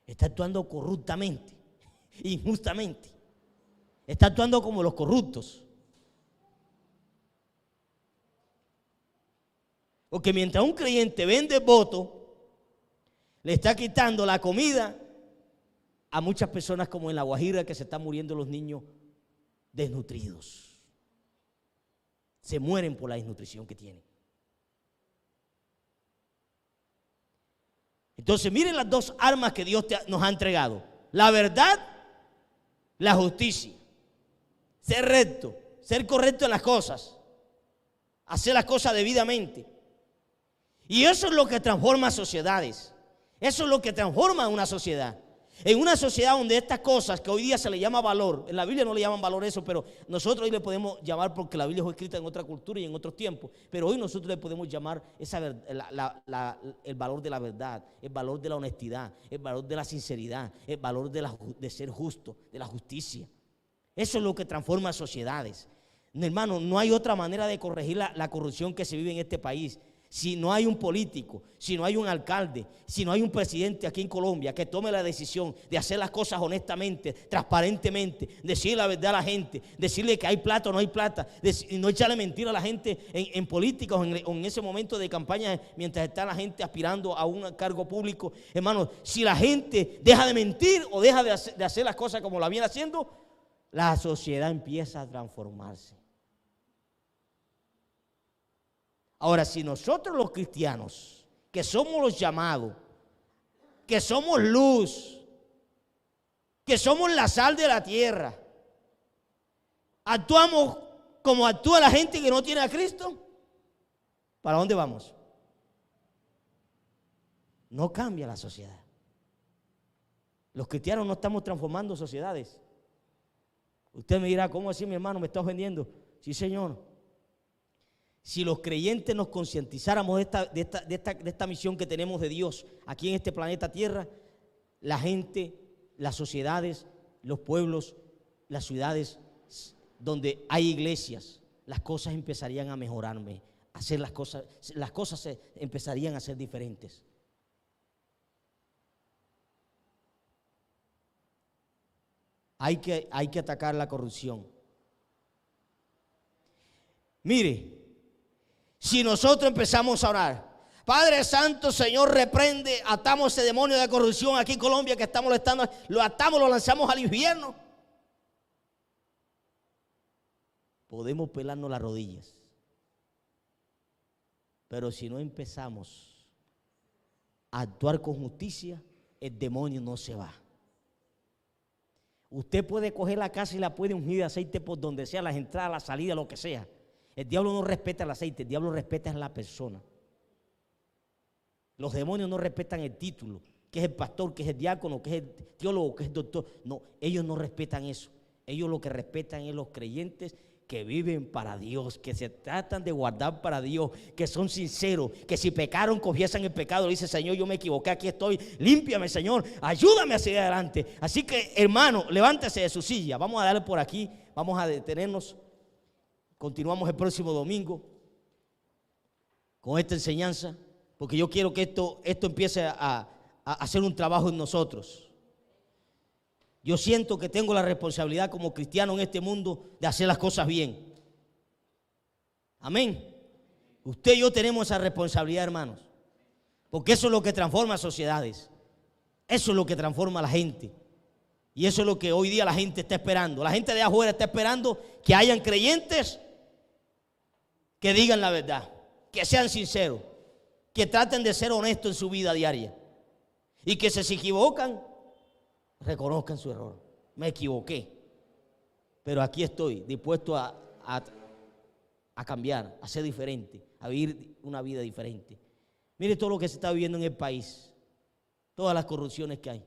Está actuando corruptamente, injustamente. Está actuando como los corruptos. Porque mientras un creyente vende voto, le está quitando la comida a muchas personas, como en La Guajira, que se están muriendo los niños desnutridos. Se mueren por la desnutrición que tienen. Entonces miren las dos armas que Dios nos ha entregado: la verdad, la justicia. Ser recto, ser correcto en las cosas, hacer las cosas debidamente. Y eso es lo que transforma sociedades. Eso es lo que transforma una sociedad. En una sociedad donde estas cosas que hoy día se le llama valor, en la Biblia no le llaman valor eso, pero nosotros hoy le podemos llamar, porque la Biblia fue escrita en otra cultura y en otros tiempos, pero hoy nosotros le podemos llamar el valor de la verdad, el valor de la honestidad, el valor de la sinceridad, el valor de ser justo, de la justicia. Eso es lo que transforma sociedades. Hermano, no hay otra manera de corregir la corrupción que se vive en este país. Si no hay un político, si no hay un alcalde, si no hay un presidente aquí en Colombia que tome la decisión de hacer las cosas honestamente, transparentemente, decirle la verdad a la gente, decirle que hay plata o no hay plata, y no echarle mentira a la gente en política o en ese momento de campaña, mientras está la gente aspirando a un cargo público. Hermano, si la gente deja de mentir o deja de hacer las cosas como la viene haciendo, la sociedad empieza a transformarse. Ahora, si nosotros los cristianos, que somos los llamados, que somos luz, que somos la sal de la tierra, actuamos como actúa la gente que no tiene a Cristo, ¿para dónde vamos? No cambia la sociedad. Los cristianos no estamos transformando sociedades. Usted me dirá, ¿cómo así, mi hermano? ¿Me está ofendiendo? Sí, Señor. Si los creyentes nos concientizáramos de esta misión que tenemos de Dios aquí en este planeta Tierra, la gente, las sociedades, los pueblos, las ciudades donde hay iglesias, las cosas empezarían a mejorarme, hacer las cosas se empezarían a ser diferentes. Hay que atacar la corrupción. Mire, si nosotros empezamos a orar, Padre Santo, Señor, reprende, atamos ese demonio de corrupción aquí en Colombia que está molestando, lo atamos, lo lanzamos al infierno. Podemos pelarnos las rodillas, pero si no empezamos a actuar con justicia, el demonio no se va. Usted puede coger la casa y la puede ungir de aceite por donde sea, las entradas, la salida, lo que sea. El diablo no respeta el aceite, el diablo respeta a la persona. Los demonios no respetan el título, que es el pastor, que es el diácono, que es el teólogo, que es el doctor. No, ellos no respetan eso. Ellos lo que respetan es los creyentes que viven para Dios, que se tratan de guardar para Dios, que son sinceros, que si pecaron confiesan el pecado, le dice: Señor, yo me equivoqué, aquí estoy, límpiame, Señor, ayúdame a seguir adelante. Así que, hermano, levántese de su silla, vamos a darle por aquí, vamos a detenernos, continuamos el próximo domingo con esta enseñanza, porque yo quiero que esto empiece a hacer un trabajo en nosotros. Yo siento que tengo la responsabilidad como cristiano en este mundo de hacer las cosas bien. Amén. Usted y yo tenemos esa responsabilidad, hermanos, porque eso es lo que transforma sociedades. Eso es lo que transforma a la gente. Y eso es lo que hoy día la gente está esperando. La gente de afuera está esperando que hayan creyentes que digan la verdad, que sean sinceros, que traten de ser honestos en su vida diaria y que si se equivocan, reconozcan su error. Me equivoqué, pero aquí estoy dispuesto a cambiar, a ser diferente, a vivir una vida diferente. Mire todo lo que se está viviendo en el país, todas las corrupciones que hay.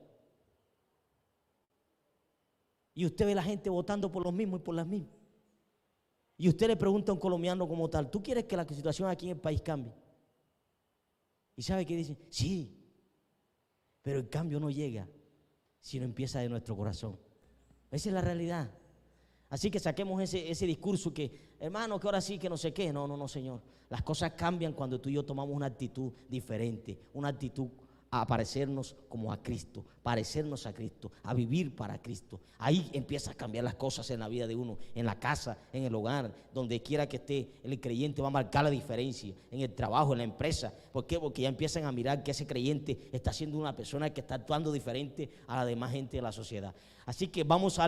Y usted ve la gente votando por los mismos y por las mismas. Y usted le pregunta a un colombiano como tal: ¿tú quieres que la situación aquí en el país cambie? ¿Y sabe qué dice? Sí, pero el cambio no llega si no empieza de nuestro corazón. Esa es la realidad. Así que saquemos ese discurso que, hermano, que ahora sí, que no sé qué. No, Señor. Las cosas cambian cuando tú y yo tomamos una actitud diferente, una actitud a parecernos como a Cristo, parecernos a Cristo, a vivir para Cristo. Ahí empiezan a cambiar las cosas en la vida de uno, en la casa, en el hogar, donde quiera que esté. El creyente va a marcar la diferencia, en el trabajo, en la empresa. ¿Por qué? Porque ya empiezan a mirar que ese creyente está siendo una persona que está actuando diferente a la demás gente de la sociedad. Así que vamos a